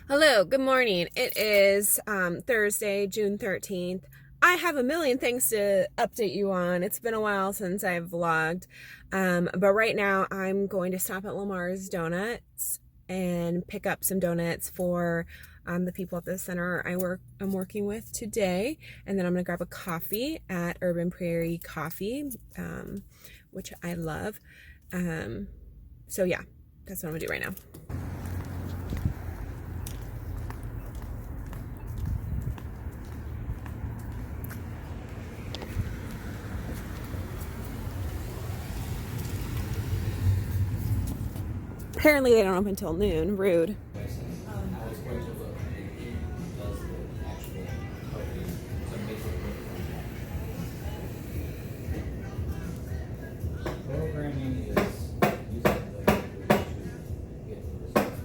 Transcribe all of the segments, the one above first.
Hello, good morning. It is Thursday, June 13th. I have a million things to update you on. It's been a while since I've vlogged, but right now I'm going to stop at Lamar's Donuts and pick up some donuts for the people at the center I'm working with today, and then I'm going to grab a coffee at Urban Prairie Coffee, which I love. So yeah, that's what I'm going to do right now. Apparently they don't open until noon. Rude. Programming is using the language to get the results.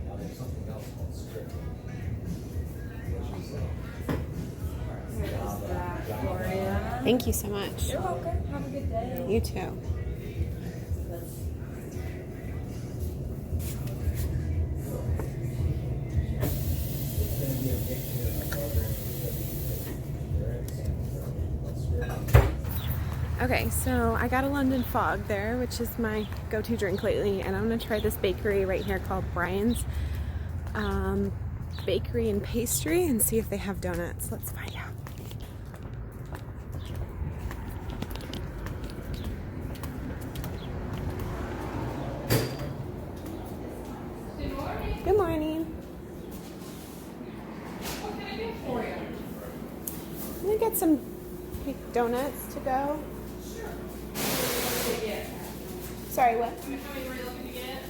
Now there's something else called scripting, which is Java. Thank you so much. You're welcome. Have a good day. You too. It's going to be a mixture of programs that they're in. Okay, so I got a London Fog there, which is my go-to drink lately, and I'm gonna try this bakery right here called Brian's Bakery and Pastry and see if they have donuts. Let's find out. Good morning. What can I do for you? Can we get some donuts to go? Sure. What are you looking to get? Sorry, what? How many were you looking to get?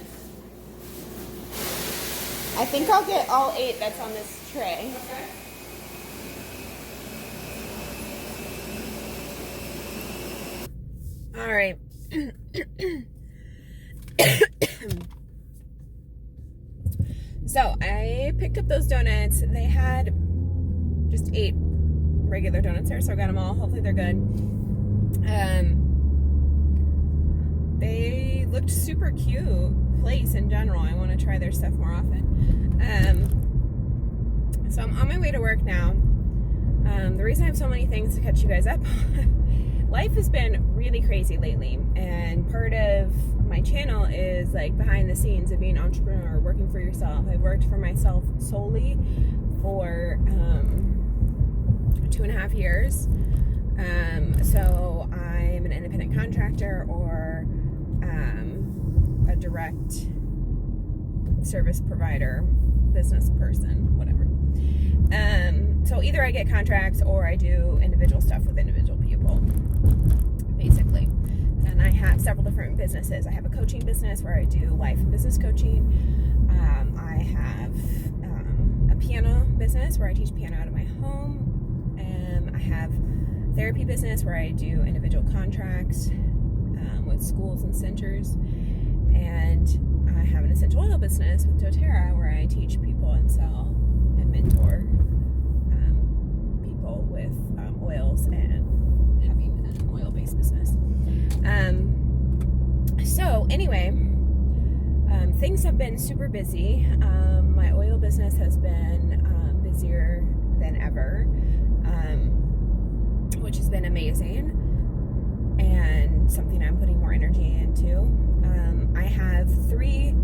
I think I'll get all 8 that's on this tray. Okay. All right. So I picked up those donuts. They had just 8 regular donuts there, so I got them all. Hopefully they're good. They looked super cute. Place in general. I want to try their stuff more often. So I'm on my way to work now. The reason I have so many things to catch you guys up on, life has been really crazy lately, and part of my channel is like behind the scenes of being an entrepreneur, working for yourself. I've worked for myself solely for 2.5 years. So I'm an independent contractor or a direct service provider, business person, whatever. So either I get contracts or I do individual stuff with individual people, basically. And I have several different businesses. I have a coaching business where I do life and business coaching. I have a piano business where I teach piano out of my home. I have therapy business where I do individual contracts with schools and centers. And I have an essential oil business with doTERRA where I teach people and sell and mentor people with oils and having an oil-based business. So anyway, things have been super busy. My oil business has been busier than ever, which has been amazing and something I'm putting more energy into. I have 3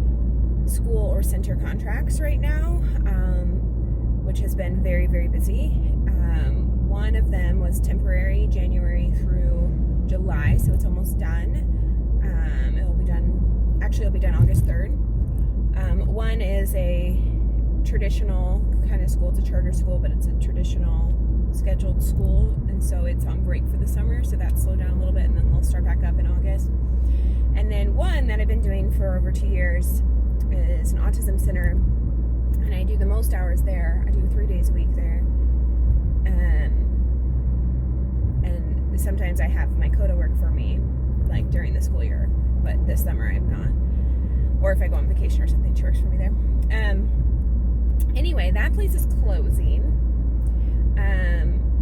school or center contracts right now, which has been very, very busy. One of them was temporary, January through July, so it's almost done. It'll be done August 3rd. One is a traditional kind of school. It's a charter school, but it's a traditional scheduled school, and so it's on break for the summer, so that slowed down a little bit, and then they'll start back up in August. And then one that I've been doing for over 2 years is an autism center, and I do the most hours there. I do 3 days a week there. And sometimes I have my CODA work for me, like during the school year, but this summer I'm not. Or if I go on vacation or something, she works for me there. Anyway, that place is closing.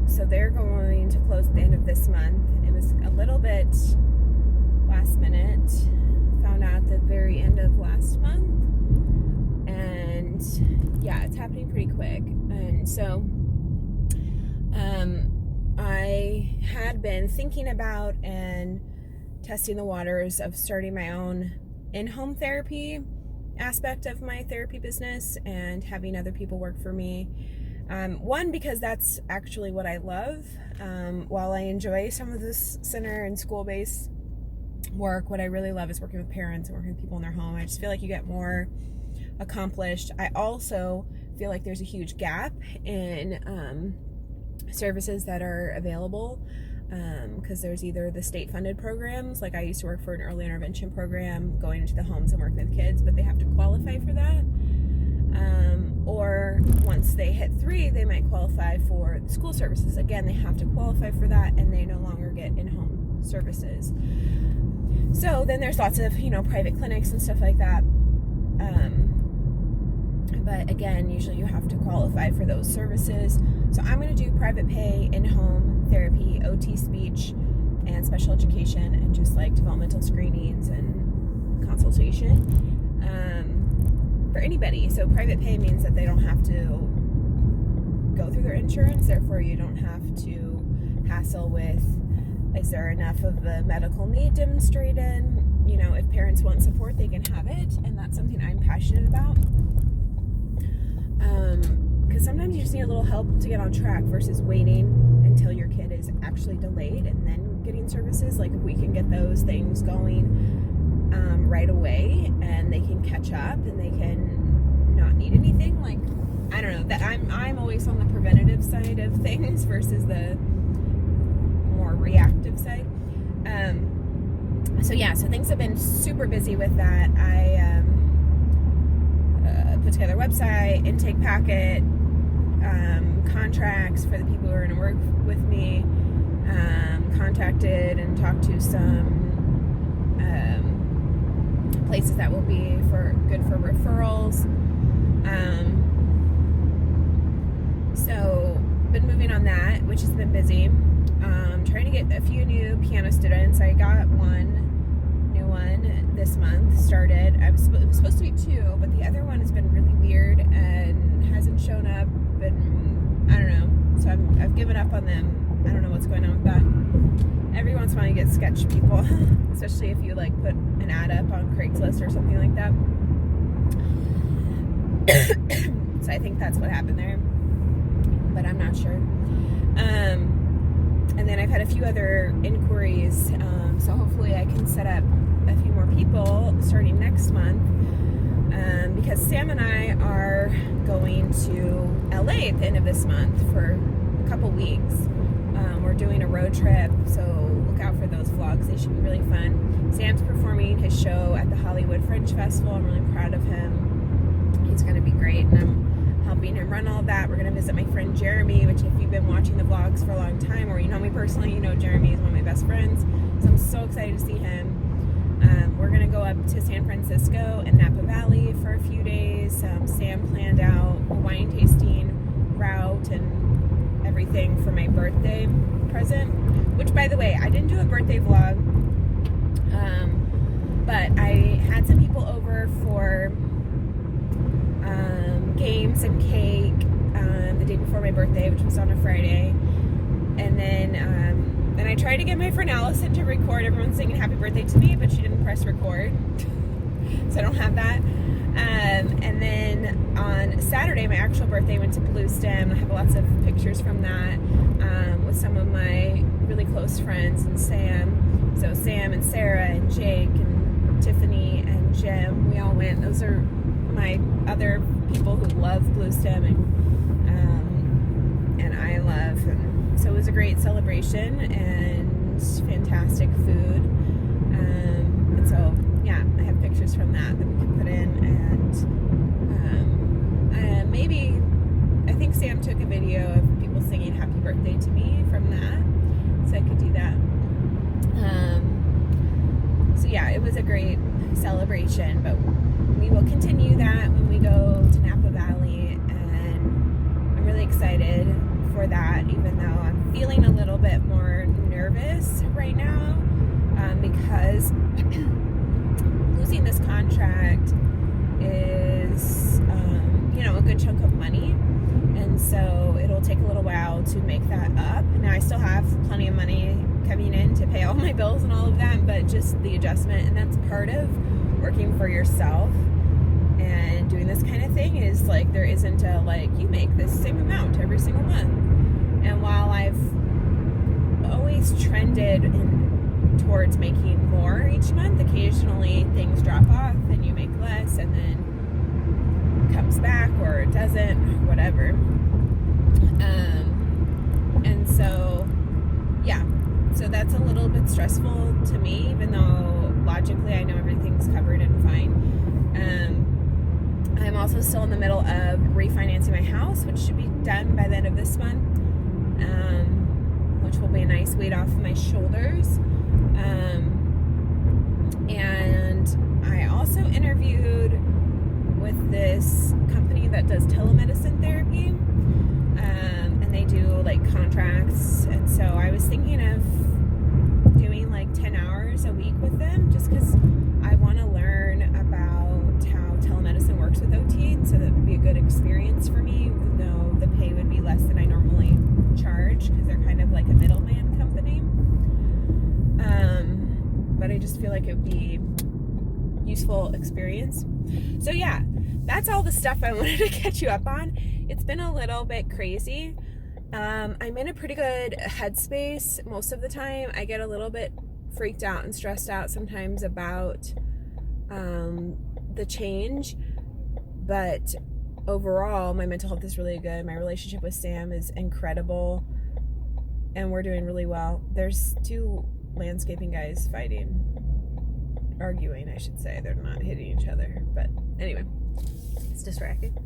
So they're going to close at the end of this month. It was a little bit last minute. Found out at the very end of last month. And yeah, that's happening pretty quick. And so I had been thinking about and testing the waters of starting my own in-home therapy aspect of my therapy business and having other people work for me. One, because that's actually what I love. While I enjoy some of this center and school-based work, what I really love is working with parents and working with people in their home. I just feel like you get more accomplished. I also feel like there's a huge gap in services that are available, because there's either the state-funded programs, like I used to work for an early intervention program, going into the homes and working with kids, but they have to qualify for that. Or once they hit 3, they might qualify for the school services. Again, they have to qualify for that, and they no longer get in-home services. So then there's lots of, private clinics and stuff like that. But again, usually you have to qualify for those services. So I'm going to do private pay, in-home therapy, OT speech, and special education, and just like developmental screenings and consultation for anybody. So private pay means that they don't have to go through their insurance. Therefore, you don't have to hassle with, is there enough of a medical need demonstrated? If parents want support, they can have it. And that's something I'm passionate about. Because sometimes you just need a little help to get on track versus waiting until your kid is actually delayed and then getting services. Like if we can get those things going right away, and they can catch up and they can not need anything. Like, I don't know, that I'm always on the preventative side of things versus the more reactive side. So things have been super busy with that. I put together a website, intake packet, contracts for the people who are going to work with me, contacted and talked to some places that will be good for referrals. So been moving on that, which has been busy. Trying to get a few new piano students. I got one new one this month started. It was supposed to be 2, but the other one has been really weird and hasn't shown up, and I don't know. So I've given up on them. I don't know what's going on with that. Every once in a while you get sketch people, especially if you like put an ad up on Craigslist or something like that. So I think that's what happened there, but I'm not sure. And then I've had a few other inquiries, so hopefully I can set up a few more people starting next month, because Sam and I are going to LA at the end of this month for a couple weeks. We're doing a road trip, so look out for those vlogs. They should be really fun. Sam's performing his show at the Hollywood Fringe Festival. I'm really proud of him. He's going to be great, and I'm helping him run all that. We're going to visit my friend Jeremy, which if you've been watching the vlogs for a long time, or you know me personally, you know Jeremy is one of my best friends. So I'm so excited to see him. We're going to go up to San Francisco and Napa Valley for a few days. Sam planned out a wine tasting route and everything for my birthday present, which, by the way, I didn't do a birthday vlog, but I had some people over for games and cake the day before my birthday, which was on a Friday, and then I tried to get my friend Allison to record everyone singing happy birthday to me, but she didn't press record, so I don't have that. And then on Saturday, my actual birthday, went to Blue Stem. I have lots of pictures from that with some of my really close friends and Sam. So Sam and Sarah and Jake and Tiffany and Jim, we all went. Those are my other people who love Blue Stem and I love. And so it was a great celebration and fantastic food. And so, yeah, I have pictures from that we can put in, and maybe, I think Sam took a video of people singing happy birthday to me from that, so I could do that. So yeah, it was a great celebration, but we will continue that when we go to Napa Valley, and I'm really excited for that, even though I'm feeling a little bit more nervous right now, because losing this contract is, a good chunk of money. able to make that up. Now I still have plenty of money coming in to pay all my bills and all of that, but just the adjustment, and that's part of working for yourself and doing this kind of thing, is like there isn't a like you make this same amount every single month. And while I've always trended towards making more each month, occasionally things drop off and you make less and then it comes back or it doesn't, or whatever. And so yeah, so that's a little bit stressful to me, even though logically I know everything's covered and fine. I'm also still in the middle of refinancing my house, which should be done by the end of this month, which will be a nice weight off my shoulders. And I also interviewed with this company that does telemedicine therapy, and they do like contracts, and so I was thinking of doing like 10 hours a week with them, just because I want to learn about how telemedicine works with OT, and so that would be a good experience for me, even though the pay would be less than I normally charge, because they're kind of like a middleman company. But I just feel like it would be useful experience. So yeah, that's all the stuff I wanted to catch you up on. It's been a little bit crazy. I'm in a pretty good headspace most of the time. I get a little bit freaked out and stressed out sometimes about the change, but overall my mental health is really good. My relationship with Sam is incredible and we're doing really well. There's two landscaping guys arguing, I should say. They're not hitting each other, but anyway, it's distracting.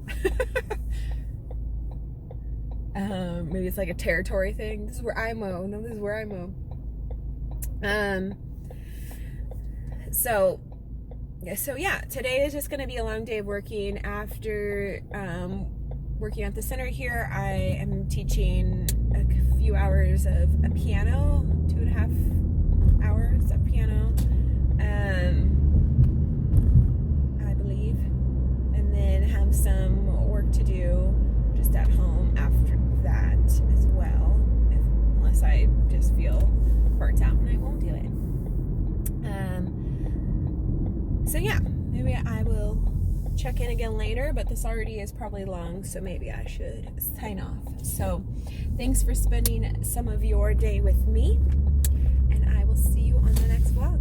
Maybe it's like a territory thing. This is where I mow. No, this is where I mow. So yeah, today is just going to be a long day of working. After working at the center here, I am teaching a few hours of a piano, 2.5 hours of piano, I believe, and then have some work to do just at home after that as well, unless I just feel burnt out and I won't do it. So yeah, maybe I will check in again later, but this already is probably long, so maybe I should sign off. So thanks for spending some of your day with me, and I will see you on the next vlog.